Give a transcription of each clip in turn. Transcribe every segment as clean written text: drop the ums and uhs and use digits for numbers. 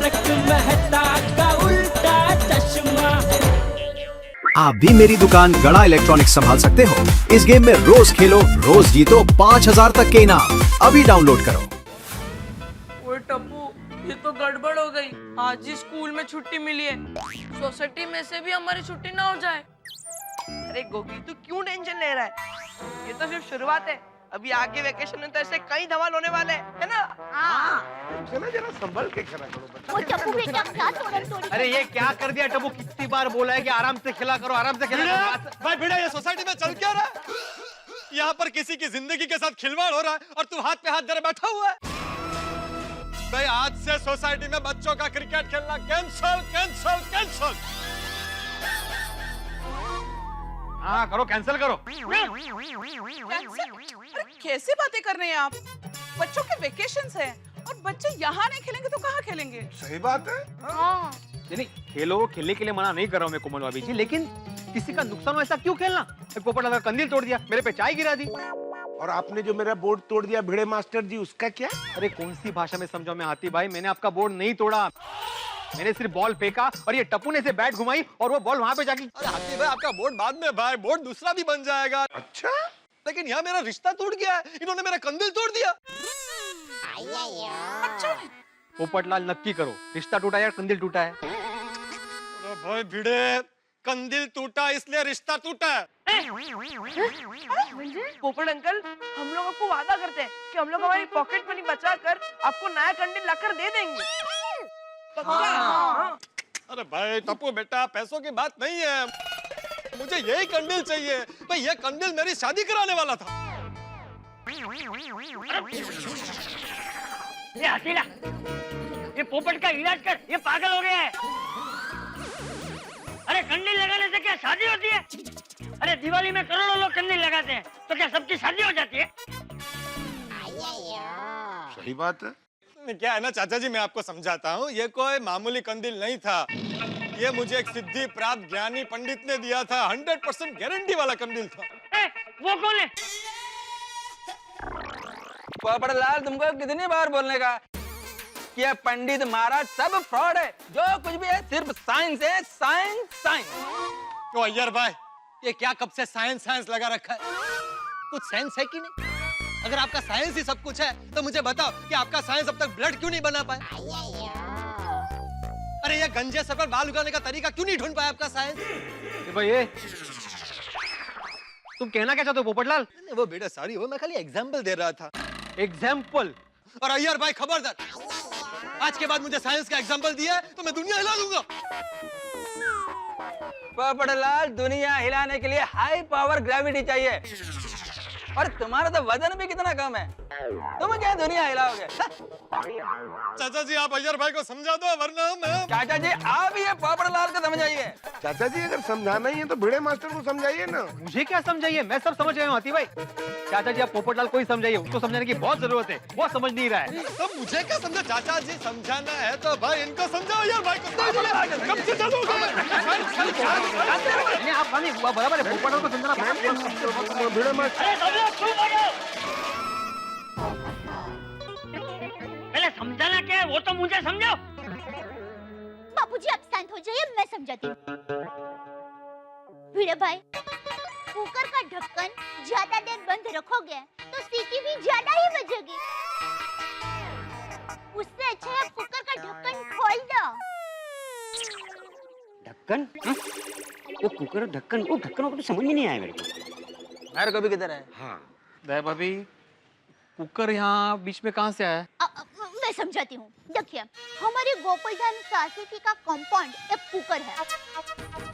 तारक मेहता का उल्टा चश्मा। आप भी मेरी दुकान गड़ा इलेक्ट्रॉनिक्स संभाल सकते हो। इस गेम में रोज खेलो, रोज जीतो 5000 तक के इनाम। अभी डाउनलोड करो। ओए टप्पू, ये तो गड़बड़ हो गई। आज ही स्कूल में छुट्टी मिली है, सोसाइटी में से भी हमारी छुट्टी ना हो जाए। अरे गोगी, तू क्यों टेंशन ले रहा है? ये तो सिर्फ शुरुआत है। अभी आगे वेकेशन में तो ऐसे कई धमाल होने वाले हैं, है ना? चलो जरा संभल के खेला करो बच्चा। वो टप्पू बेटा क्या तोड़ी। अरे ये क्या कर दिया टप्पू? कितनी बार बोला है कि आराम से खेला करो, आराम से खेला करो। भाई भिड़ा, ये सोसाइटी में चल क्या रहा है? यहाँ पर किसी की जिंदगी के साथ खिलवाड़ हो रहा है और तू हाथ पे हाथ धरे बैठा हुआ है। भाई आज से सोसाइटी में बच्चों का क्रिकेट खेलना कैंसल कैंसल कैंसल। हाँ करो, कैंसिल करो। कैसी बातें कर रहे हैं आप? बच्चों के वेकेशंस हैं और बच्चे यहाँ नहीं खेलेंगे तो कहाँ खेलेंगे? सही बात है। नहीं खेलो, खेलने के लिए मना नहीं कर रहा हूँ मैं कोमल भाभी जी, लेकिन किसी का नुकसान हो ऐसा क्यों खेलना? पोपट लगा कंदील तोड़ दिया, मेरे पे चाय गिरा दी। और आपने जो मेरा बोर्ड तोड़ दिया भिड़े मास्टर जी, उसका क्या? अरे कौन सी भाषा में समझाऊं मैं हाथी भाई? मैंने आपका बोर्ड नहीं तोड़ा, मैंने सिर्फ बॉल फेंका और ये टप्पू ने से बैट घुमाई और वो बॉल वहां पे जाके। अरे हाथी भाई, आपका बोर्ड बाद में भाई, बोर्ड दूसरा भी बन जाएगा। अच्छा, लेकिन यहाँ मेरा रिश्ता टूट गया है, इन्होंने मेरा कंदील तोड़ दिया। अच्छा, पोपटलाल नक्की करो, रिश्ता टूटा या कंदील टूटा है? अरे भाई भिड़े, कंदील टूटा इसलिए रिश्ता टूटा है। पोपट अंकल, हम लोग आपको वादा करते हैं कि हम लोग हमारी पॉकेट मनी बचा कर आपको नया कंडील लाकर दे देंगे। हाँ। अरे भाई टप्पू बेटा, पैसों की बात नहीं है, मुझे यही कंडील चाहिए। भाई ये कंडील मेरी शादी कराने वाला था। ये हसीला, ये पोपट का इलाज कर, ये पागल हो गया है। अरे कंडील लगाने से क्या शादी होती है? अरे दिवाली में करोड़ों लोग कंडील लगाते हैं, तो क्या सबकी शादी हो जाती है? सही बात है। क्या है ना चाचा जी, मैं आपको समझाता हूँ, ये कोई मामूली कंदील नहीं था। ये मुझे एक सिद्धि प्राप्त ज्ञानी पंडित ने दिया था, 100% गारंटी वाला कंदील था। वो कौन है? पोपट लाल, तुमको कितनी बार बोलने का कि ये पंडित महाराज सब फ्रॉड है, जो कुछ भी है सिर्फ साइंस है, साइंस साइंस। तो अय्यर भाई, ये क्या कब से साइंस साइंस लगा रखा है? कुछ साइंस है कि नहीं? अगर आपका साइंस ही सब कुछ है तो मुझे बताओ कि आपका साइंस अब तक ब्लड क्यों नहीं बना पाया? अरे ये गंजे सर पर बाल उगाने का तरीका क्यों नहीं ढूंढ पाया आपका साइंस? भाई ये तुम कहना क्या चाहते हो पोपटलाल? वो बेटा सॉरी, वो मैं खाली एग्जांपल दे रहा था। एग्जाम्पल? और अय्यर भाई खबरदार, आज के बाद मुझे साइंस का एग्जांपल दिया है तो मैं दुनिया हिला दूंगा। पोपट लाल, दुनिया हिलाने के लिए हाई पावर ग्रेविटी चाहिए, और तुम्हारा तो वजन भी कितना कम है, तुम क्या दुनिया हिलाओगे? चाचा जी आप अय्यर भाई को समझा दो, वरना मैं। चाचा जी आप ये पोपट लाल को समझाइए। चाचा जी अगर समझाना ही है तो भिड़े मास्टर को समझाइए ना। मुझे क्या समझाइए, मैं सब समझ गया हूँ हाथी भाई। चाचा जी आप पोपटलाल को ही समझाइए, उसको समझाने की बहुत जरूरत है, वो समझ नहीं रहा है। तो मुझे क्या समझा? चाचा जी समझाना है तो भाई इनको समझाओ अय्यर भाई को। कब से चलोगे? नहीं आप नहीं हुआ बराबर है, पोपटलाल को समझाना भिड़े मास्टर, अरे सब लोग चुप हो जाओ। पहले समझाना क्या है वो तो मुझे समझाओ। बापूजी आप शांत हो जाइए, मैं समझाती हूँ। भिड़े भाई, कुकर का ढक्कन ज्यादा देर बंद रखोगे तो सीटी भी ज्यादा ही बजेगी। उससे अच्छा है कुकर का ढक्कन खोल दो। ढक्कन? वो कुकर ढक्कन, वो ढक्कन को तो समझ में नहीं आया मेरे को। मेरे को भी किधर है? हाँ दया भाभी, कुकर यहाँ बीच में कहाँ से आया? मैं समझाती हूँ। देखिए, हमारी गोकुलधाम सोसाइटी का कंपाउंड एक कुकर है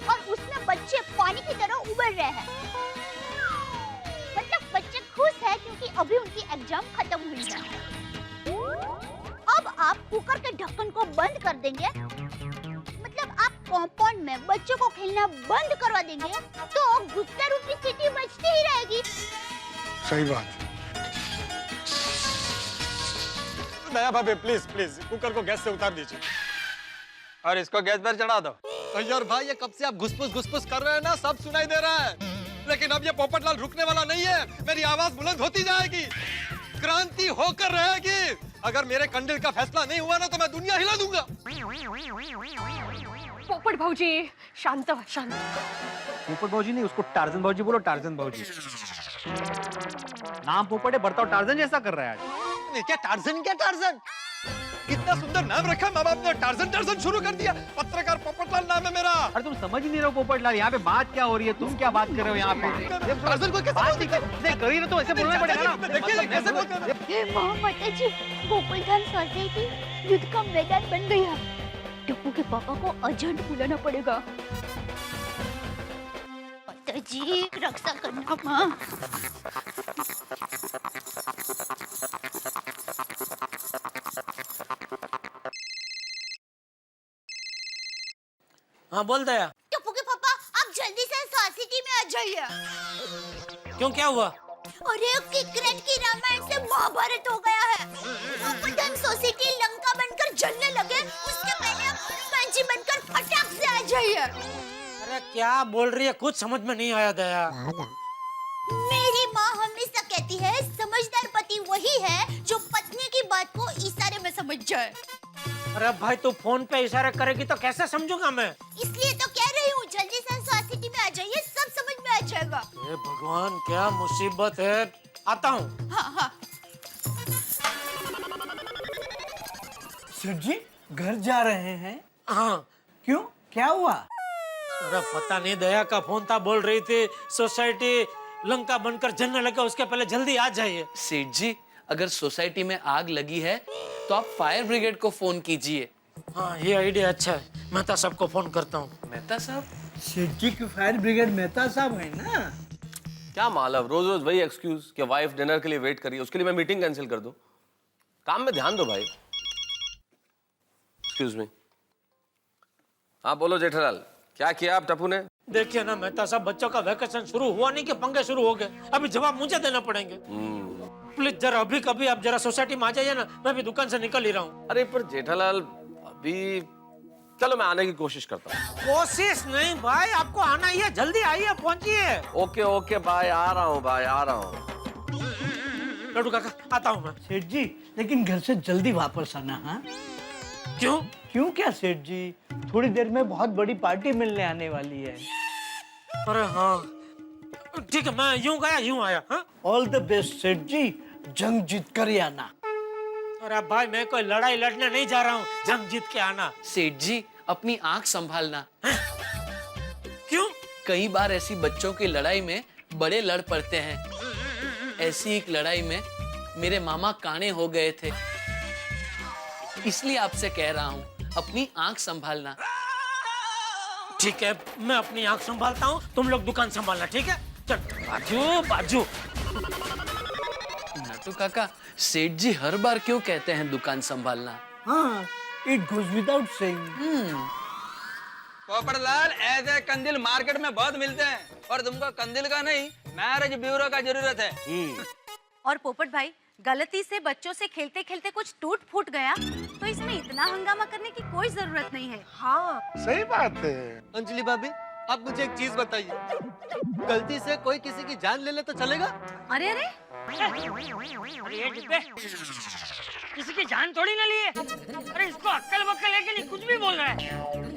और उसमें बच्चे पानी की तरह उबल रहे हैं। मतलब बच्चे खुश हैं क्योंकि अभी उनकी एग्जाम खत्म हुई है। अब आप कुकर के ढक्कन को बंद कर देंगे, मतलब आप कंपाउंड में बच्चों को खेलना बंद करवा देंगे, तो गुस्सा रूपी सीटी बजती ही रहेगी। सही बात। दया भाभी प्लीज प्लीज कुकर को गैस से उतार दीजिए और इसको गैस पर चढ़ा दो। अय्यर भाई, ये कब से आप घुसपुस कर रहे हैं ना, सब सुनाई दे रहा है, लेकिन अब ये पोपटलाल रुकने वाला नहीं है। मेरी आवाज बुलंद होती जाएगी, क्रांति होकर रहेगी। अगर मेरे कंडिल का फैसला नहीं हुआ ना तो मैं दुनिया हिला दूंगा। पोपट भाऊजी शांत व्हा, शांत। पोपट भाऊजी नहीं, उसको टार्जन भाऊजी बोलो, टार्जन भाऊजी। नाम पोपट है, बर्ताव टार्जन जैसा कर रहा है आज। नहीं, क्या टार्जन? कितना सुंदर नाम रखा माँ बाप ने, टार्जन शुरू कर दिया। पत्रकार पोपटलाल नाम है मेरा। अरे तुम समझ ही नहीं रहे हो पोपटलाल, यहाँ पे बात क्या हो रही है, तुम क्या बात कर रहे हो यहाँ पे? टार्जन को कैसे बात नहीं करी ना तो ऐसे बोलना पड़ेगा ना। देखिए कैसे बोलते हैं। हे माताजी, गोकुलधाम सोसाइटी युद्ध का मैदान बन गया। टप्पू के पापा को अर्जेंट बुलाना पड़ेगा। माताजी रक्षा करना माँ। हाँ बोल दया। टप्पू के पापा आप जल्दी से सोसाइटी में आ जाइए। क्यों, क्या हुआ? अरे किकरेट की रामायण से महाभारत हो गया है। गोकुलधाम सोसाइटी लंका बनकर जलने लगे, उसके पहले आप पंछी बनकर फटाक से आ जाइए। अरे क्या बोल रही है, कुछ समझ में नहीं आया दया। मेरी माँ हमेशा कहती है समझदार पति वही है जो पत्नी की बात को इशारे में समझ जाए। अरे भाई तू फोन पे इशारा करेगी तो कैसे समझूंगा मैं? इसलिए तो कह रही हूँ जल्दी से सोसाइटी में आ जाइए, सब समझ में आ जाएगा। हे भगवान क्या मुसीबत है। आता हूँ। हाँ हाँ। सेठ जी घर जा रहे हैं? हाँ। क्यों, क्या हुआ? अरे पता नहीं, दया का फोन था, बोल रही थी सोसाइटी लंका बनकर जलने लगा, उसके पहले जल्दी आ जाइए। सेठ जी अगर सोसाइटी में आग लगी है तो आप फायर ब्रिगेड को फोन कीजिए। हाँ ये आइडिया अच्छा है, मेहता साहब को फोन करता हूँ। मेहता साहब? सेठ जी की फायर ब्रिगेड मेहता साहब है ना? क्या मालव, रोज रोज वही एक्सक्यूज कि वाइफ डिनर के लिए वेट करिए, उसके लिए मैं मीटिंग कैंसिल कर दूं। काम में ध्यान दो भाई। Excuse me. हाँ बोलो जेठालाल, क्या किया आप टप्पू ने? देखिए ना मेहता साहब, बच्चों का वैकेशन शुरू हुआ नहीं कि पंगे शुरू हो गए, अभी जवाब मुझे देना पड़ेंगे। प्लीज जरा अभी कभी आप जरा सोसाइटी में आ जाइए ना, मैं भी दुकान से निकल ही रहा हूँ। अरे पर जेठालाल अभी, चलो मैं आने की कोशिश करता हूँ। कोशिश नहीं भाई, आपको आना ही है, जल्दी आइए, पहुंचिए। ओके ओके बाय, आ रहा हूँ भाई, आ रहा हूँ। लड्डू काका आता हूँ मैं। सेठ जी लेकिन घर से जल्दी वापस आना। हाँ क्यों? क्यों क्या सेठ जी, थोड़ी देर में बहुत बड़ी पार्टी मिलने आने वाली है। अरे हाँ ठीक है, मैं यूं गया यूं आया। हाँ ऑल द बेस्ट सेठ जी, जंग जीत कर ही आना। अरे भाई मैं कोई लड़ाई लड़ने नहीं जा रहा हूँ, जंग जीत के आना। सेठ जी अपनी आंख संभालना। क्यों? कई बार ऐसी बच्चों की लड़ाई में बड़े लड़ पड़ते हैं। ऐसी एक लड़ाई में मेरे मामा काने हो गए थे, इसलिए आपसे कह रहा हूँ अपनी आंख संभालना। ठीक है मैं अपनी आंख संभालता हूँ, तुम लोग दुकान संभालना, ठीक है? चल बाजू बाजू। नाटू काका, सेठ जी हर बार क्यों कहते हैं दुकान संभालना? हाँ it goes without saying. Popatlal ऐसे कंदिल मार्केट में बहुत मिलते हैं, और तुमको कंदिल का नहीं मैरिज ब्यूरो का जरूरत है। और पोपट भाई गलती से बच्चों से खेलते खेलते कुछ टूट फूट गया तो इसमें इतना हंगामा करने की कोई जरूरत नहीं है। हाँ सही बात है। अंजलि भाभी आप मुझे एक चीज बताइए, गलती से कोई किसी की जान ले ले तो चलेगा? अरे अरे अरे ये डिब्बे किसी की जान थोड़ी ना लिए। अरे इसको अक्कल बक्कल है कि नहीं, कुछ भी बोल रहा है।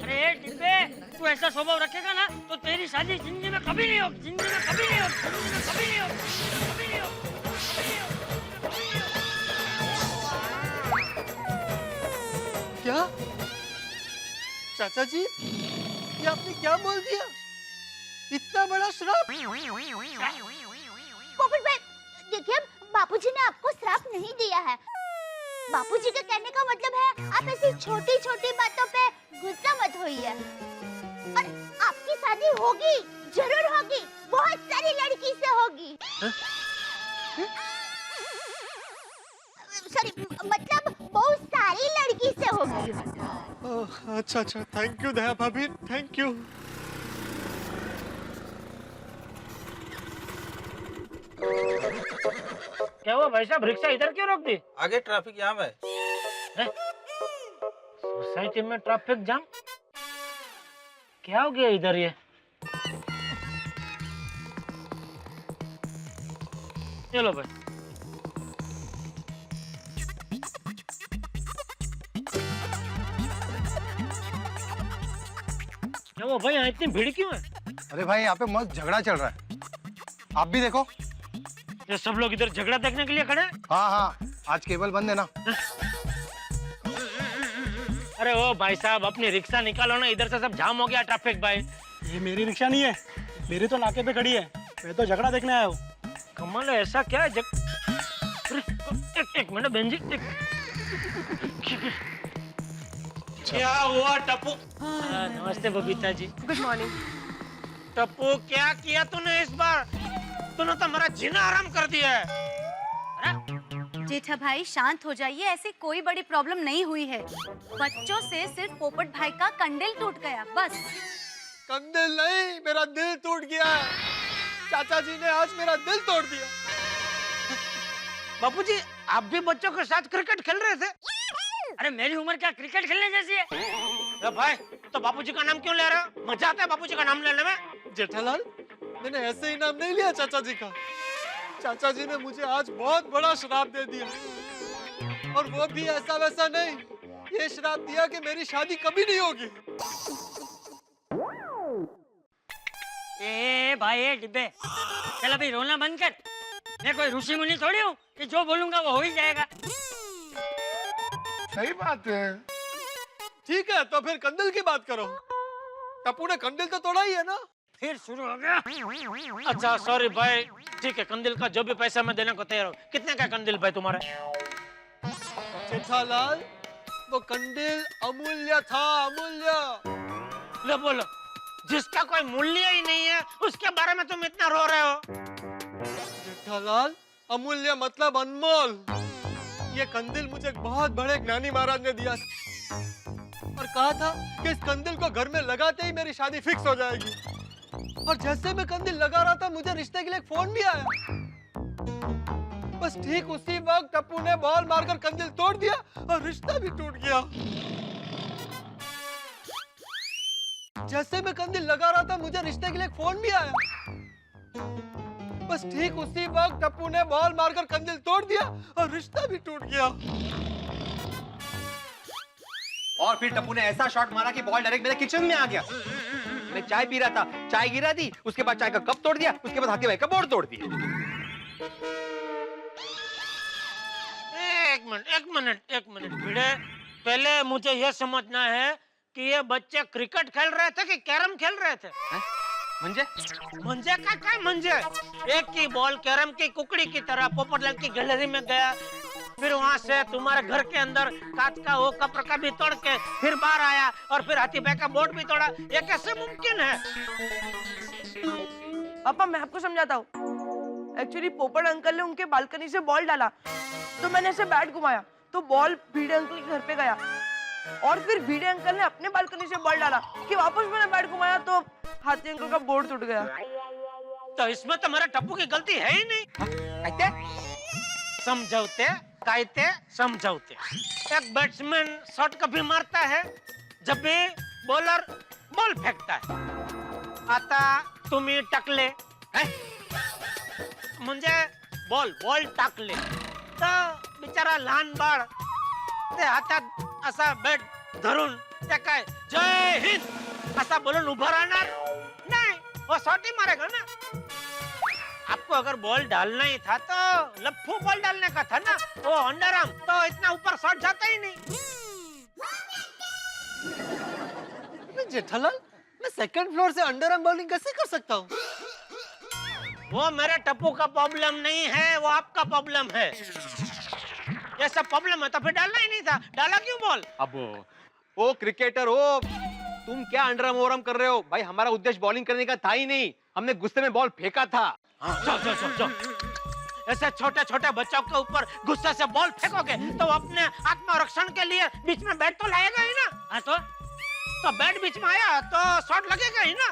अरे ये डिब्बे तू ऐसा स्वभाव रखेगा ना तो तेरी शादी जिंदगी में कभी नहीं होगी, जिंदगी में कभी नहीं होगी, जिंदगी में कभी नहीं होगी, कभी नहीं होगी। क्या चाचा जी, ये आपने क्या बोल दिया? इतना बड़ा श्राप? पोपट भाई देखिए, बापूजी ने आपको श्राप नहीं दिया है। बापूजी के कहने का मतलब है आप ऐसी छोटी छोटी बातों पे गुस्सा मत होइए। और आपकी शादी होगी, जरूर होगी, बहुत सारी लड़की से होगी। सॉरी मतलब बहुत सारी लड़की से होगी। अच्छा अच्छा, थैंक यू दया भाभी, थैंक यू। क्या हुआ भाई साहब, रिक्शा इधर क्यों रोक दी? आगे ट्रैफिक जाम है। सोसाइटी में ट्रैफिक जाम? क्या हो गया इधर ये? चलो भाई। वो भाई यहाँ इतनी भीड़ क्यों है? अरे भाई यहाँ पे मस्त झगड़ा चल रहा है, आप भी देखो। ये सब लोग इधर झगड़ा देखने के लिए खड़े हैं? हाँ हाँ, आज केबल बंद है ना। अरे ओ भाई साहब, अपनी रिक्शा निकालो ना, इधर से सब जाम हो गया ट्रैफिक भाई। ये मेरी रिक्शा नहीं है, मेरी तो नाके पे खड़ी है, मैं तो झगड़ा देखने आया हूँ। कमाल है, ऐसा क्या है एक मिनट बहन जी, क्या हुआ टप्पू? नमस्ते बबीता जी। Good morning. टप्पू, क्या किया तूने इस बार? तूने तो मेरा जीना आराम कर दिया है। जेठा भाई शांत हो जाइए, ऐसी कोई बड़ी प्रॉब्लम नहीं हुई है। बच्चों से सिर्फ पोपट भाई का कंडल टूट गया, बस। कंदिल नहीं, मेरा दिल टूट गया। चाचा जी ने आज मेरा दिल तोड़ दिया। बापूजी, आप भी बच्चों के साथ क्रिकेट खेल रहे थे? अरे मेरी उम्र क्या क्रिकेट खेलने जैसी है? अरे भाई, तो बापूजी का नाम क्यों ले रहे हो? मजा आता है बापूजी का नाम लेने में? जेठालाल, मैंने ऐसे ही नाम नहीं लिया चाचा जी का। चाचा जी ने मुझे आज बहुत बड़ा श्राप दे दिया, और वो भी ऐसा वैसा नहीं। ये श्राप दिया कि मेरी शादी कभी नहीं होगी। ए भाई, ए डिब्बे, चल अभी रोना बंद कर। मैं कोई ऋषि मुनि थोड़ी हूँ कि जो बोलूंगा वो हो ही जाएगा। सही बात है। ठीक है, तो फिर कंदिल की बात करो। टप्पू ने कंदिल तो तोड़ा ही है ना। फिर शुरू हो गया। अच्छा सॉरी भाई, ठीक है, कंदिल का जो भी पैसा मैं देने को तैयार हूँ। कितने का कंदिल भाई तुम्हारा? जेठालाल, वो कंदिल अमूल्य था, अमूल्य। ले बोलो, जिसका कोई मूल्य ही नहीं है उसके बारे में तुम इतना रो रहे हो? जेठालाल, अमूल्य मतलब अनमोल। ये कंदिल मुझे एक बहुत बड़े ज्ञानी महाराज ने दिया और कहा था कि इस कंदिल को घर में लगाते ही मेरी शादी फिक्स हो जाएगी। और जैसे मैं कंदिल लगा रहा था, मुझे रिश्ते के लिए एक फोन भी आया। बस ठीक उसी वक्त टप्पू ने बॉल मारकर कंदिल तोड़ दिया और रिश्ता भी टूट गया। जैसे मैं कंदिल लगा रहा था, मुझे रिश्ते के लिए एक फोन भी आया। बस ठीक उसी वक्त टप्पू ने बॉल मारकर कंदिल तोड़ दिया और रिश्ता भी टूट गया। और फिर टप्पू ने ऐसा शॉट मारा कि बॉल डायरेक्ट मेरे किचन में आ गया। मैं चाय पी रहा था, चाय गिरा दी, उसके बाद चाय का कप तोड़ दिया, उसके बाद हाथी भाई का बोर्ड तोड़ दिया। एक मिनट भिड़े, पहले मुझे यह समझना है कि ये बच्चे क्रिकेट खेल रहे थे कि कैरम खेल रहे थे? मंजे? मंजे का क्या मंजे? एक की बॉल कैरम की कुकड़ी की तरह पोपटलाल की गैलरी में गया, फिर वहाँ से तुम्हारे घर के अंदर कांच का वो कप रखा भी तोड़ के फिर बाहर आया, और फिर हाथी भाई का बोर्ड भी तोड़ा। ये कैसे मुमकिन है? पापा, मैं आपको समझाता हूँ। एक्चुअली पोपट अंकल ने उनके बालकनी से बॉल डाला, तो मैंने ऐसे बैट घुमाया, तो बॉल भिड़े अंकल के घर पे गया, और फिर भिड़े अंकल ने अपने बालकनी से बॉल डाला कि वापस मैंने बैट घुमाया, तो हाथी अंकल का बोर्ड टूट गया। तो इसमें तो मेरे टप्पू की गलती है ही नहीं। समझौते कायते समझौते। एक बैट्समैन शॉट कभी मारता है जब भी बॉलर बॉल फेंकता है। आता तुम्ही टाकले म्हणजे बॉल टाकले, तर बिचारा लहान बाळ ते हातात असा बॅट धरून ते काय जय हिंद असा बोलून उभा राहणार नाही, वो शॉट ही मारेगा ना। आपको अगर बॉल डालना ही था तो लफ्फू बॉल डालने का था ना, वो अंडरआर्म, तो इतना ऊपर शॉट जाता ही नहीं। जेठालाल, मैं सेकंड फ्लोर से अंडरआर्म बॉलिंग कैसे कर सकता हूँ? वो मेरे टप्पू का प्रॉब्लम नहीं है, वो आपका प्रॉब्लम है। ये सब प्रॉब्लम है तो फिर डालना ही नहीं था, डाला क्यों बॉल? अब ओ क्रिकेटर हो, तुम क्या अंडरआर्म ओवरआर्म कर रहे हो? भाई हमारा उद्देश्य बॉलिंग करने का था ही नहीं, हमने गुस्से में बॉल फेंका था। जाओ। ऐसे छोटे छोटे बच्चों के ऊपर गुस्से से बॉल फेंकोगे तो अपने आत्मरक्षण के लिए बीच में बैट तो लाएगा ही ना। हाँ तो बैट बीच में आया तो शॉट लगेगा ही ना।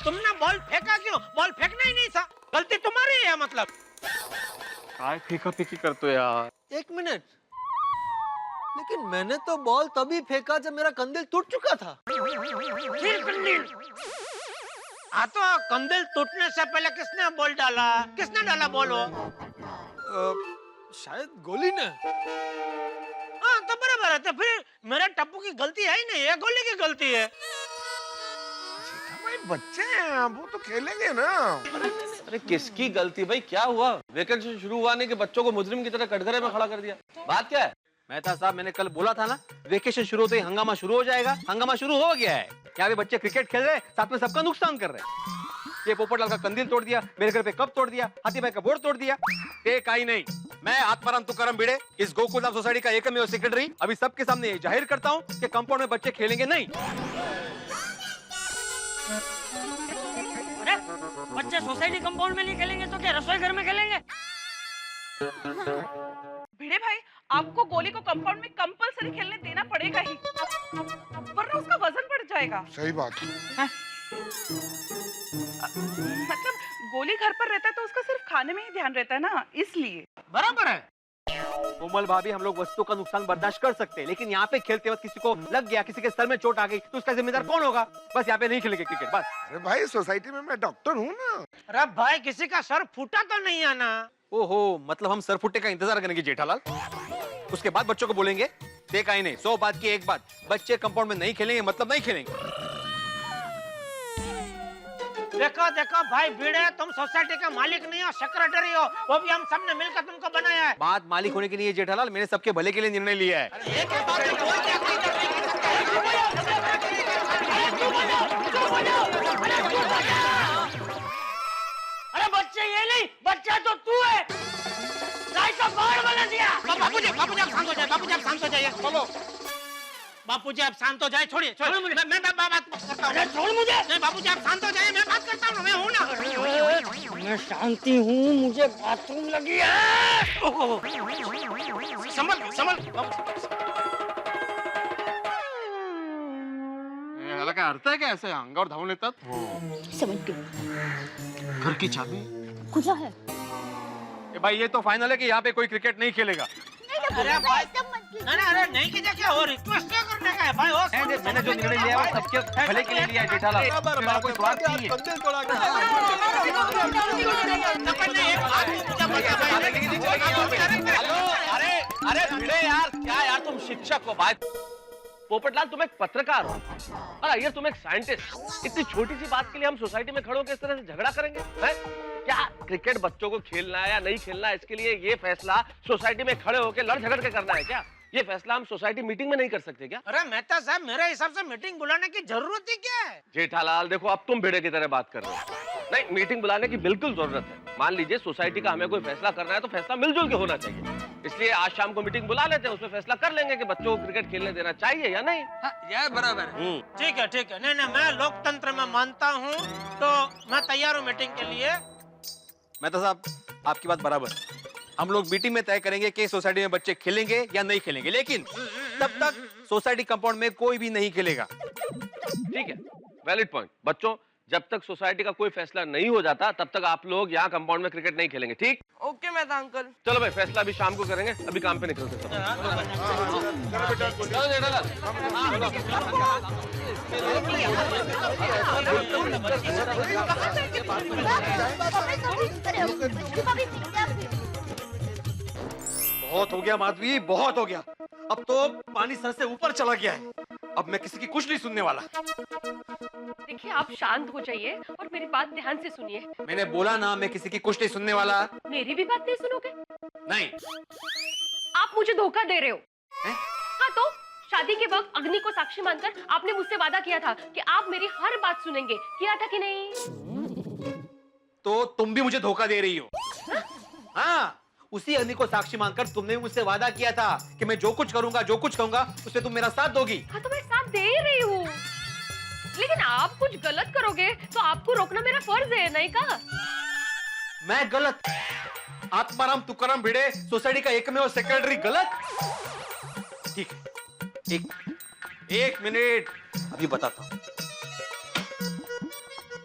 तुमने बॉल फेंका क्यों? बॉल फेंकना ही नहीं था, गलती तुम्हारी है। मतलब काय फेंका फेंकी करतो यार। एक मिनट, लेकिन मैंने तो बॉल तभी फेंका जब मेरा कंदिल टूट चुका था। फिर कंदिल? हाँ तो कंदिल टूटने से पहले किसने बॉल डाला? किसने डाला बॉल? वो शायद गोली ने। हाँ तो बराबर है, तो फिर मेरे टप्पू की गलती है ही नहीं, ये गोली की गलती है। बच्चे हैं वो तो खेलेंगे ना। अरे किसकी गलती भाई, क्या हुआ? वेकेशन शुरू हुआ नहीं कि बच्चों को मुजरिम की तरह कटघरे में खड़ा कर दिया? बात क्या है? मेहता साहब, मैंने कल बोला था ना, वेकेशन शुरू होते ही हंगामा शुरू हो जाएगा। हंगामा शुरू हो गया है। यहाँ पे बच्चे क्रिकेट खेल रहे हैं, साथ में सबका नुकसान कर रहे हैं। ये पोपटलाल का कंदील तोड़ दिया, मेरे घर पे कप तोड़ दिया, हाथी भाई का बोर्ड तोड़ दिया। एक आई नहीं, मैं आत्माराम तुकाराम भिड़े, इस गोकुलधाम सोसाइटी का एकमेव सेक्रेटरी, अभी सबके सामने ये जाहिर करता हूँ कि कंपाउंड में बच्चे खेलेंगे नहीं। अरे बच्चे सोसाइटी कंपाउंड में नहीं खेलेंगे तो क्या रसोई घर में खेलेंगे? भिड़े भाई, आपको गोली को कंपाउंड में कंपलसरी खेलने देना पड़ेगा ही, वरना उसका वजन बढ़ जाएगा। सही बात है। मतलब गोली घर पर रहता है तो उसका सिर्फ खाने में ही ध्यान रहता है ना, इसलिए। बराबर है। कोमल भाभी, हम लोग वस्तु का नुकसान बर्दाश्त कर सकते हैं, लेकिन यहाँ पे खेलते वक्त किसी को लग गया, किसी के सर में चोट आ गई, तो उसका जिम्मेदार कौन होगा? बस यहाँ पे नहीं खेलेंगे क्रिकेट, बस। अरे भाई, सोसाइटी में मैं डॉक्टर हूँ ना। अरे भाई, किसी का सर फूटा तो नहीं है ना? ओहो, मतलब हम सर फुटे का इंतजार करेंगे जेठालाल? उसके बाद बच्चों को बोलेंगे देखा ही नहीं, 100 बात की एक बात, बच्चे कंपाउंड में नहीं खेलेंगे मतलब नहीं खेलेंगे। देखो देखो भाई भिड़े, तुम सोसाइटी के मालिक नहीं हो, सेक्रेटरी हो, वो भी हम सबने मिलकर तुमको बनाया है। बात मालिक होने के लिए जेठालाल, मैंने सबके भले के लिए निर्णय लिया है। अरे बच्चे ये नहीं, बच्चा तो तू है। का बाढ़ बना दिया। बापूजी आप शांत हो जाइए, बापूजी आप शांत हो जाइए। बोलो बापूजी आप शांत हो जाइए, छोड़िए छोड़िए, मैं बात करता हूँ। छोड़ मुझे। नहीं बापूजी आप शांत हो जाइए, मैं बात करता हूँ, मैं हूँ ना। मैं शांति हूँ, मुझे बाथरूम लगी है। संभल संभल। याला काय अर्थ आहे का ऐसे अंगावर धावून येतात? समझ गई। घर की चाबी कुछ है? भाई ये तो फाइनल है कि यहाँ पे कोई क्रिकेट नहीं खेलेगा। अरे भाई अरे नहीं कीजिए, क्या हो रिक्वेस्ट क्या करने का है भाई? हो मैंने जो निर्णय लिया है वो सबके भले के लिए लिया है जेठालाल, मेरा कोई स्वार्थ नहीं है। अरे भिड़े यार, क्या यार तुम शिक्षक हो भाई, पोपटलाल तुम एक पत्रकार हो, और ये तुम एक साइंटिस्ट। इतनी छोटी सी बात के लिए हम सोसाइटी में खड़े होकर इस तरह से झगड़ा करेंगे? हैं? क्या क्रिकेट बच्चों को खेलना है या नहीं खेलना है, इसके लिए ये फैसला सोसाइटी में खड़े होकर लड़ झगड़ के करना है क्या? ये फैसला हम सोसाइटी मीटिंग में नहीं कर सकते क्या? अरे मेहता साहब, मेरे हिसाब से मीटिंग बुलाने की जरूरत ही क्या है? जेठालाल देखो, अब तुम भिड़े की तरह बात कर रहे हो। नहीं, मीटिंग बुलाने की बिल्कुल जरूरत है। मान लीजिए सोसाइटी का हमें कोई फैसला करना है तो फैसला मिलजुल के होना चाहिए। इसलिए आज शाम को मीटिंग बुला लेते हैं, उसमें फैसला कर लेंगे कि बच्चों को क्रिकेट खेलने देना चाहिए या नहीं। यार बराबर है। ठीक है ठीक है, नहीं नहीं, मैं लोकतंत्र में मानता हूँ, तो मैं तैयार हूँ मीटिंग के लिए। मेहता साहब, आपकी बात बराबर, हम लोग मीटिंग में तय करेंगे कि सोसाइटी में बच्चे खेलेंगे या नहीं खेलेंगे, लेकिन तब तक सोसाइटी कंपाउंड में कोई भी नहीं खेलेगा। ठीक है, वैलिड पॉइंट। बच्चों, जब तक सोसाइटी का कोई फैसला नहीं हो जाता तब तक आप लोग यहाँ कंपाउंड में क्रिकेट नहीं खेलेंगे, ठीक? Okay Mehta uncle. चलो भाई, फैसला भी शाम को करेंगे, अभी काम पे निकलते हैं। चलो जेठालाल। बहुत हो गया माधवी, बहुत हो गया। अब तो पानी सर से ऊपर चला गया है, अब मैं किसी की कुछ नहीं सुनने वाला। देखिए, आप शांत हो जाइए और मेरी बात ध्यान से सुनिए। मैंने बोला ना, मैं किसी की कुछ नहीं सुनने वाला। मेरी भी बात नहीं सुनोगे? नहीं। आप मुझे धोखा दे रहे हो। हाँ, तो शादी के वक्त अग्नि को साक्षी मानकर आपने मुझसे वादा किया था कि आप मेरी हर बात सुनेंगे, किया था कि नहीं? तो तुम भी मुझे धोखा दे रही हो। हाँ, उसी अग्नि को साक्षी मानकर तुमने मुझसे वादा किया था कि मैं जो कुछ करूंगा, जो कुछ कहूंगा, उससे तुम मेरा साथ दोगी। हाँ, तो मैं साथ दे ही रही हूँ, लेकिन आप कुछ गलत करोगे तो आपको रोकना मेरा फर्ज है, नहीं कहा? मैं गलत? आत्माराम तुकाराम भिड़े, सोसाइटी का एकमेव सेक्रेटरी, गलत? ठीक है, एक मिनट, अभी बताता हूं।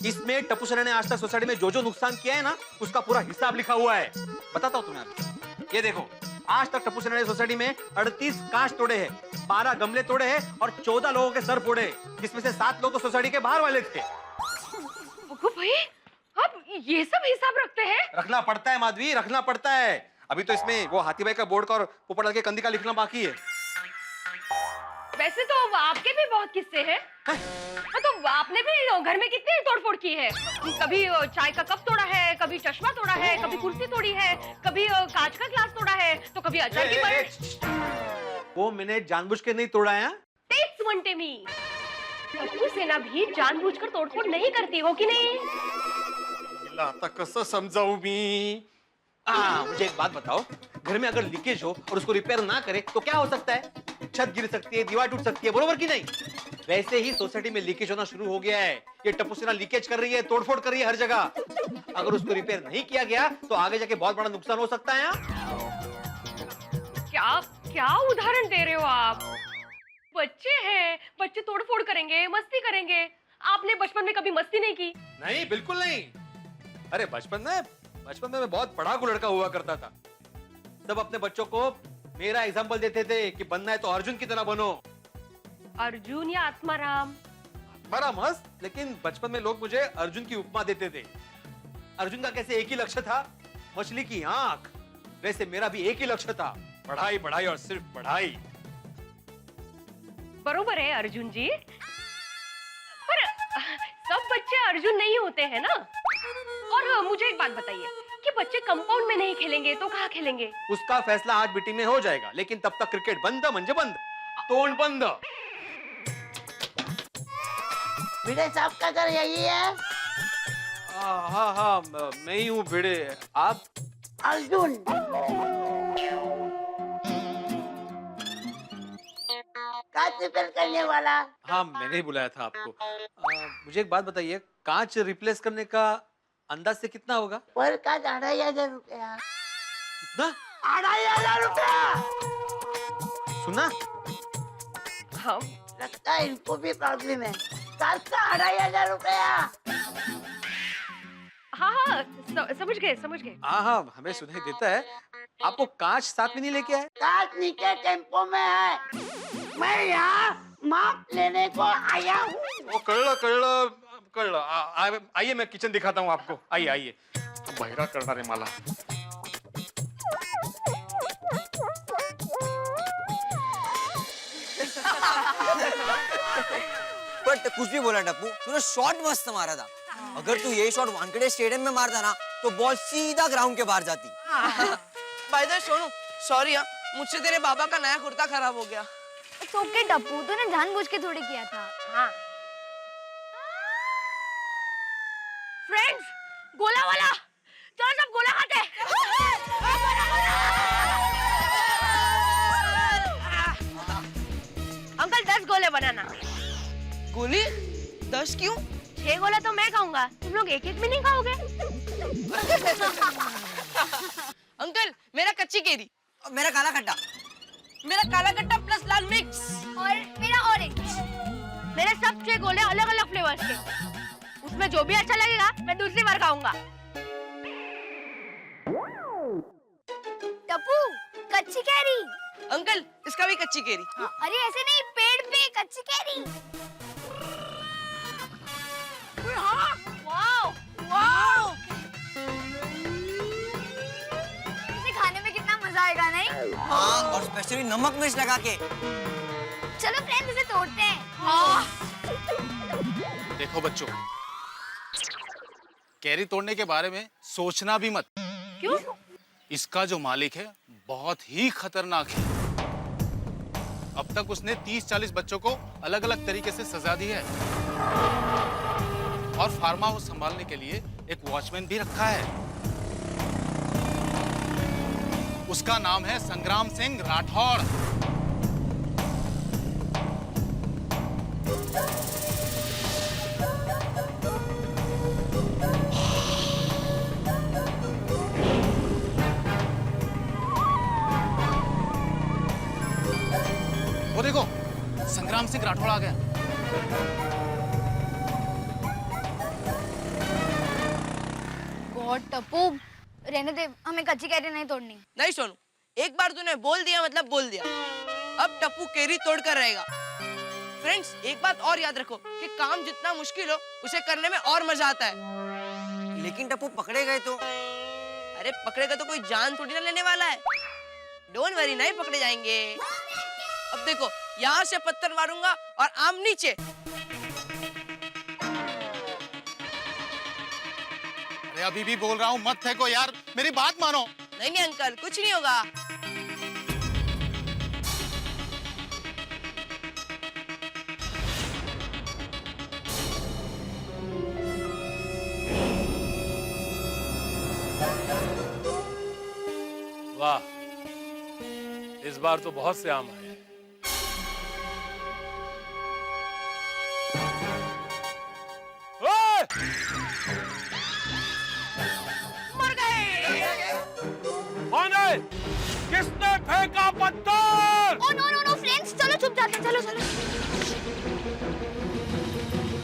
इसमें टप्पू सेना ने आज तक सोसाइटी में जो जो नुकसान किया है ना, उसका पूरा हिसाब लिखा हुआ है। बताता हूं तुम्हें अभी। ये देखो, आज तक टप्पू सेना ने सोसाइटी में 38 कांच तोड़े हैं, 12 गमले तोड़े हैं और 14 लोगों के सर फोड़े, जिसमें से 7 लोग तो सोसाइटी के बाहर वाले थे। भाई, आप ये सब हिसाब रखते हैं? रखना पड़ता है माधवी, रखना पड़ता है। अभी तो इसमें वो हाथी भाई का बोर्ड का और पोपटलाल के कंदी का लिखना बाकी है। वैसे तो आपके भी बहुत किस्से हैं। हाँ, तो आपने भी घर में कितनी तोड़फोड़ की है। कभी चाय का कप तोड़ा है, कभी चश्मा तोड़ा है, कभी कुर्सी तोड़ी है, कभी कांच का ग्लास तोड़ा है, तो कभी अचार की बर्फ। वो मैंने जानबूझ के नहीं तोड़ा है। Takes one Temi. टप्पू सेना भी जानबूझकर तोड़फोड़ नहीं करती हो कि नहीं? आता कसं समजावू मी? मुझे एक बात बताओ, घर में अगर लीकेज हो और उसको रिपेयर ना करे तो क्या हो सकता है? छत गिर सकती है, दीवार टूट सकती है, बरोबर की नहीं? वैसे ही सोसाइटी में लीकेज होना शुरू हो गया है। ये टप्पू सेना लीकेज कर रही है, तोड़फोड़ कर रही है हर जगह। अगर उसको रिपेयर नहीं किया गया तो आगे जाके बहुत बड़ा नुकसान हो सकता है। क्या क्या उदाहरण दे रहे हो आप? बच्चे हैं, बच्चे तोड़फोड़ करेंगे, मस्ती करेंगे। आपने बचपन में कभी मस्ती नहीं की? नहीं, बिल्कुल नहीं। अरे बचपन में मैं बहुत पढ़ाकू लड़का हुआ करता था। सब अपने बच्चों को मेरा एग्जाम्पल देते थे कि बनना है तो अर्जुन की तरह बनो। अर्जुन या आत्माराम? बड़ा मस्त, लेकिन बचपन में लोग मुझे अर्जुन की उपमा देते थे। अर्जुन का कैसे एक ही लक्ष्य था, मछली की आंख, वैसे मेरा भी एक ही लक्ष्य था, पढ़ाई पढ़ाई और सिर्फ पढ़ाई। बरोबर है अर्जुन जी, पर सब बच्चे अर्जुन नहीं होते हैं ना। और मुझे एक बात बताइए कि बच्चे कंपाउंड में नहीं खेलेंगे तो कहाँ खेलेंगे? उसका फैसला आज बीटी में हो जाएगा, लेकिन तब तक क्रिकेट बंद म्हणजे बंद, तोंड बंद। भिड़े साहब का घर यही है? हाँ, मैं ही हूँ भिड़े। आप? अर्जुन। कांच रिपेयर करने वाला। हाँ, मैंने ही बुलाया था आपको। मुझे एक बात बताइए, कांच रिप्लेस करने का अंदाज से कितना होगा? पर कांच 2500 रुपया। कितना? 2500 रुपया। सुना? हाँ, लगता है इनको भी प्रॉब्लम है। कांच का 2500 रुपया। हाँ, समझ गए। हाँ, हमें सुनाई देता है। आपको कांच साथ में नहीं लेके आए? कांच नीचे टेम्पो में है। मैं यहाँ माप लेने को आया हूँ। कळलं। आइए, मैं किचन दिखाता हूँ आपको। आइए। बहिरा करना रे माला। बट कुछ भी बोला टप्पू, तूने शॉट मस्त मारा था। अगर तू ये शॉट वानखेड़े स्टेडियम में मारता ना तो बॉल सीधा ग्राउंड के बाहर जाती। By the way Sonu, sorry यार, मुझसे तेरे बाबा का नया कुर्ता खराब हो गया। इट्स ओके टप्पू, तूने जानबूझ के थोड़ी किया था। हाँ। फ्रेंड्स, गोला वाला, चलो सब गोला खाते हैं। अंकल 10 गोले बनाना। गोली? 10 क्यों? 6 गोला तो मैं खाऊंगा, तुम लोग एक में नहीं खाओगे? अंकल, मेरा कच्ची केरी। मेरा काला खट्टा। मेरा काला खट्टा प्लस लाल मिक्स। और मेरा ऑरेंज। मेरे सब 6 गोले अलग अलग फ्लेवर्स के, उसमें जो भी अच्छा लगेगा मैं दूसरी बार खाऊंगा। टप्पू, कच्ची कैरी। अंकल, इसका भी कच्ची केरी। अरे ऐसे नहीं, पेड़ पे कच्ची कैरी। वाओ! इसे खाने में कितना मजा आएगा नहीं? हाँ, और स्पेशली नमक मिर्च लगा के। चलो फ्रेंड्स, इसे तोड़ते हैं। देखो बच्चों, कैरी तोड़ने के बारे में सोचना भी मत। क्यों? इसका जो मालिक है बहुत ही खतरनाक है। अब तक उसने 30-40 बच्चों को अलग अलग तरीके से सजा दी है और फार्म हाउस संभालने के लिए एक वॉचमैन भी रखा है। उसका नाम है संग्राम सिंह राठौड़। वो देखो, संग्राम सिंह राठौड़ आ गया। गॉड टप्पू, रहने दे, हमें कच्ची कैरी नहीं तोड़नी। नहीं सोनू, एक बार तूने बोल दिया मतलब बोल दिया। अब टप्पू केरी तोड़ कर रहेगा। फ्रेंड्स, एक बात और याद रखो कि काम जितना मुश्किल हो उसे करने में और मजा आता है। लेकिन टप्पू पकड़े गए तो? अरे पकड़ेगा तो कोई जान थोड़ी ना लेने वाला है। डोंट वरी, नहीं पकड़े जाएंगे। अब देखो, यहाँ से पत्थर मारूंगा और आम नीचे। अरे अभी भी बोल रहा हूँ मत फेंको यार, मेरी बात मानो। नहीं नहीं अंकल, कुछ नहीं होगा। वाह, इस बार तो बहुत से आम आए। मर गए। कौन है? किसने फेंका पत्थर? Oh no no no friends, चलो चुप जाते, चलो चलो।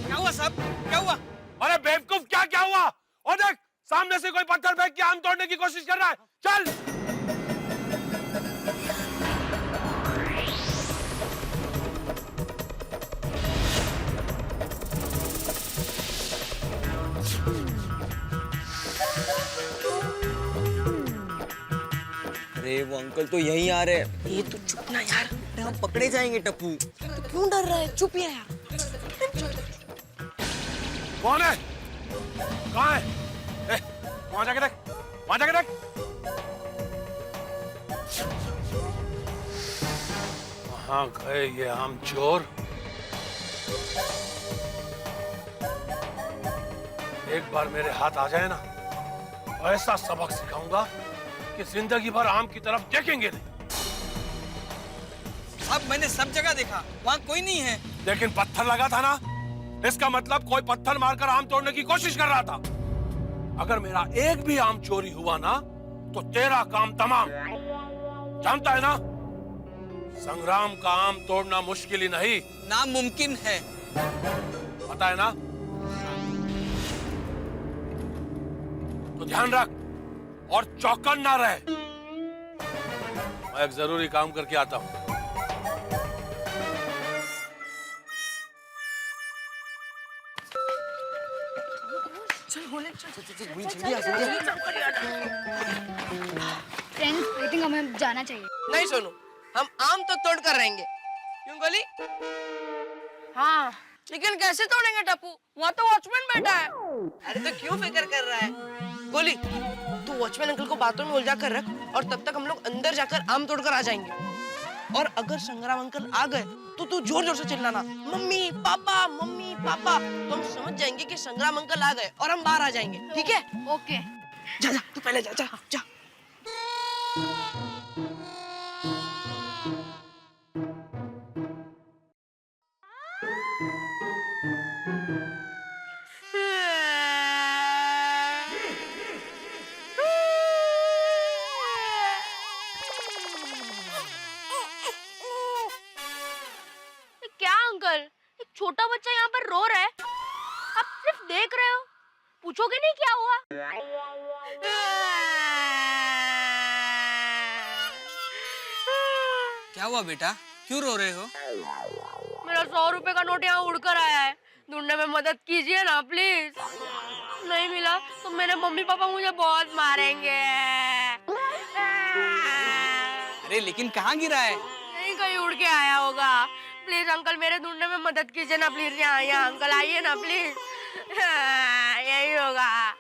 क्या हुआ सब? क्या हुआ? अरे बेवकूफ, क्या क्या हुआ? और देख, सामने से कोई पत्थर फेंक के आम तोड़ने की कोशिश कर रहा है। चल। अरे वो अंकल तो यहीं आ रहे हैं। ये तो चुप ना यार। अरे हम पकड़े जाएंगे टप्पू। तो क्यों डर रहा है? चुप या यार। कौन है? कहाँ है? वहां जाके देख, वहां जाके देख। कहाँ गए ये आम चोर? एक बार मेरे हाथ आ जाए ना, ऐसा सबक सिखाऊंगा कि जिंदगी भर आम की तरफ देखेंगे नहीं। अब मैंने सब जगह देखा, वहाँ कोई नहीं है। लेकिन पत्थर लगा था ना, इसका मतलब कोई पत्थर मारकर आम तोड़ने की कोशिश कर रहा था। अगर मेरा एक भी आम चोरी हुआ ना, तो तेरा काम तमाम। जानता है ना, संग्राम का आम तोड़ना मुश्किल ही नहीं, नामुमकिन है। पता है ना? तो ध्यान रख और चौकन ना रहे। मैं एक जरूरी काम करके आता हूं। फ्रेंड्स, आई थिंक हमें जाना चाहिए। नहीं सोनू, हम आम तो तोड़ कर रहेंगे। क्यों गोली? हाँ, लेकिन कैसे तोड़ेंगे टप्पू? वहाँ तो वॉचमैन बैठा है। अरे तो क्यों फिक्र कर रहा है? गोली, तू वॉचमैन अंकल को बातों में उलझा कर रख और तब तक हम लोग अंदर जाकर आम तोड़कर आ जाएंगे। और अगर संग्राम अंकल आ गए तो तू जोर जोर से चिल्लाना, मम्मी पापा, मम्मी पापा। तो हम समझ जाएंगे कि संग्राम अंकल आ गए और हम बाहर आ जाएंगे। ठीक है? ओके। जा जा, तू पहले जा जा जा। क्या अंकल, एक छोटा बच्चा यहाँ पर रो रहा है, आप सिर्फ देख रहे हो, पूछोगे नहीं क्या हुआ? क्या हुआ बेटा, क्यों रो रहे हो? मेरा 100 रुपए का नोट यहाँ उड़कर आया है, ढूंढने में मदद कीजिए ना प्लीज। नहीं मिला तो मेरे मम्मी पापा मुझे बहुत मारेंगे। अरे लेकिन कहाँ गिरा है? नहीं, कहीं उड़ के आया होगा। प्लीज अंकल, मेरे ढूंढने में मदद कीजिए ना प्लीज। यहाँ अंकल आइए ना प्लीज। यही होगा।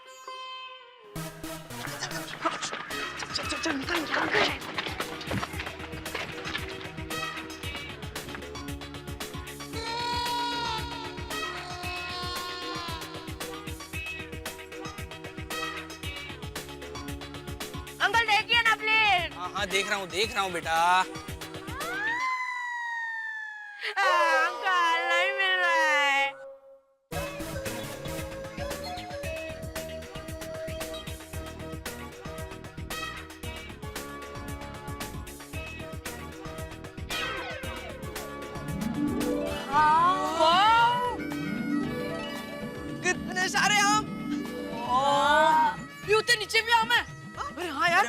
अंकल देखिए ना प्लीज। हाँ हाँ देख रहा हूँ बेटा। अंकल नहीं मिल रहा है। कितने सारे आम। ये उतने नीचे भी आम है। अरे हाँ यार।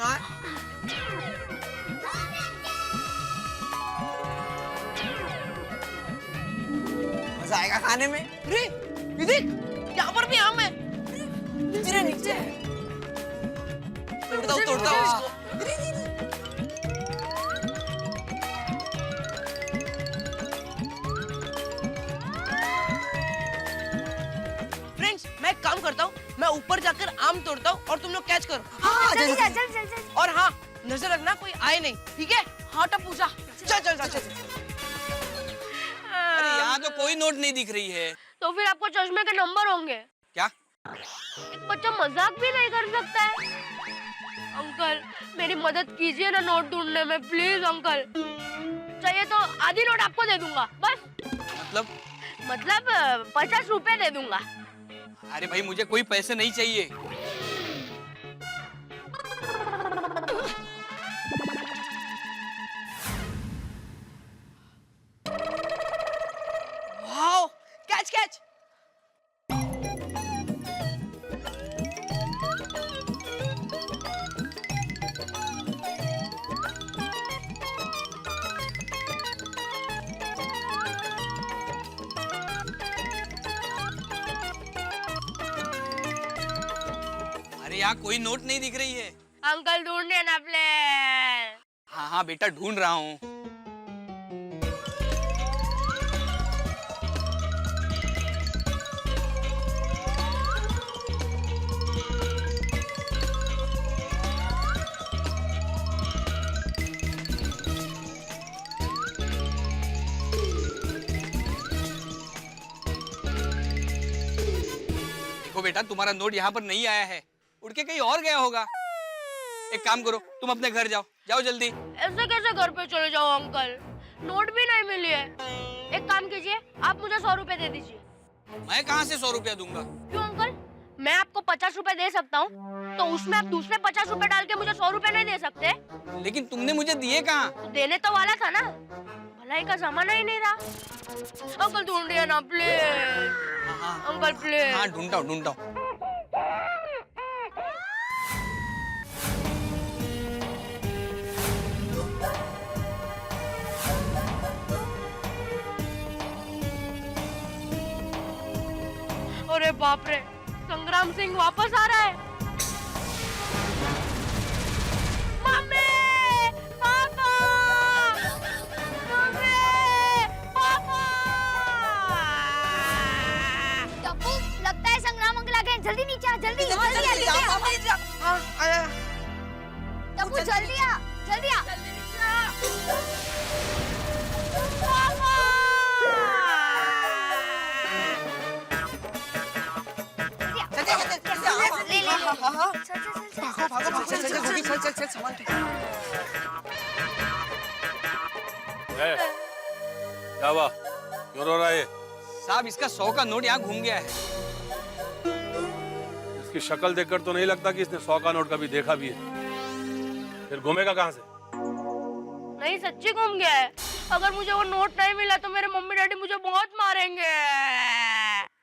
मजा आएगा खाने में। अरे ये देख, यहाँ पर भी आम है। नीचे नीचे। तोड़ता हूँ इसको। मैं ऊपर जाकर आम तोड़ता हूँ और तुम लोग कैच करो। चल। और हाँ, नजर रखना कोई आए नहीं, ठीक है? हाँ टप्पू जा। चल। अरे यहाँ तो कोई नोट नहीं दिख रही है। तो फिर आपको चश्मे के नंबर होंगे। क्या? एक बच्चा मजाक भी नहीं कर सकता है। अंकल मेरी मदद कीजिए ना नोट ढूंढने में, प्लीज अंकल। चाहिए तो आधी नोट आपको दे दूंगा बस। मतलब 50 रुपए दे दूंगा। अरे भाई मुझे कोई पैसे नहीं चाहिए। Wow, catch. अरे यहाँ कोई नोट नहीं दिख रही है। अंकल ढूंढने ना प्लीज। हाँ बेटा ढूंढ रहा हूँ। देखो बेटा तुम्हारा नोट यहाँ पर नहीं आया है, उड़ के कहीं और गया होगा। एक काम करो, तुम अपने घर जाओ जल्दी। ऐसे कैसे घर पे चले जाओ अंकल, नोट भी नहीं मिली है। एक काम कीजिए, आप मुझे 100 रुपए दे दीजिए। मैं कहाँ से 100 रुपया दूंगा? क्यों अंकल, मैं आपको 50 रुपए दे सकता हूँ, तो उसमें आप दूसरे 50 रुपए डाल के मुझे 100 रुपए नहीं दे सकते? लेकिन तुमने मुझे दिए कहाँ? तो देने तो वाला था ना, भलाई का जमाना ही नहीं रहा। अंकल ढूंढिए ना प्लीज। Uncle please. हाँ ढूंढता हूँ। अरे बाप रे, संग्राम सिंह वापस आ रहा है। मम्मी, पापा, मम्मी, पापा। टप्पू, लगता है संग्राम अंकल आ गए। जल्दी नीचे आ, जल्दी आ। हाँ, आया। टप्पू जल्दी आ। चल सामान क्या हुआ, क्यों रो रहा है? साहब इसका 100 का नोट यहाँ घूम गया है। इसकी शक्ल देखकर तो नहीं लगता कि इसने 100 का नोट कभी देखा भी है। फिर घूमेगा कहाँ से? नहीं सच्ची घूम गया है। अगर मुझे वो नोट नहीं मिला तो मेरे मम्मी डैडी मुझे बहुत मारेंगे।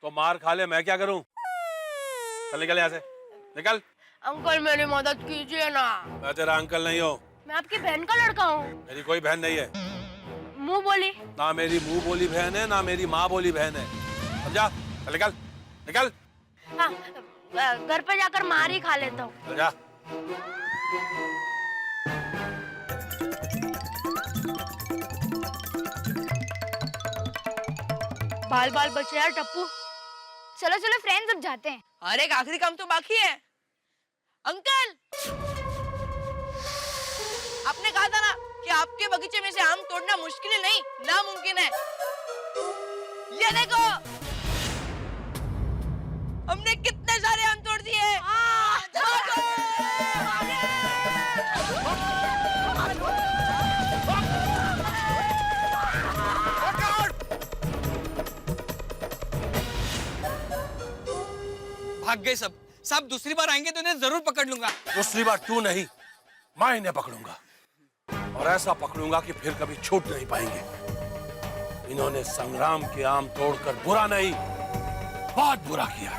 तो मार खा ले, मैं क्या करूं? चल निकल यहाँ से, निकल। अंकल मेरी मदद कीजिए ना। मैं तेरा अंकल नहीं हूँ। मैं आपकी बहन का लड़का हूँ। मेरी कोई बहन नहीं है। मुंह बोली। ना मेरी मुंह बोली बहन है, ना मेरी माँ बोली बहन है। समझा? चल निकल, निकल। हाँ, घर पे जाकर मार ही खा लेता हूँ। चल जा। बाल बाल बचे यार टप्पू। चलो चलो फ्रेंड्स, अब जाते हैं। अरे एक आखिरी काम तो बाकी है। अंकल, आपने कहा था ना कि आपके बगीचे में से आम तोड़ना मुश्किल नहीं, नामुमकिन है। ये देखो, हमने कितने सारे आम तोड़ दिए। भाग गए सब। साहब दूसरी बार आएंगे तो इन्हें जरूर पकड़ लूंगा। दूसरी बार तू नहीं, मैं इन्हें पकड़ूंगा, और ऐसा पकड़ूंगा कि फिर कभी छूट नहीं पाएंगे। इन्होंने संग्राम के आम तोड़कर बुरा नहीं, बहुत बुरा किया।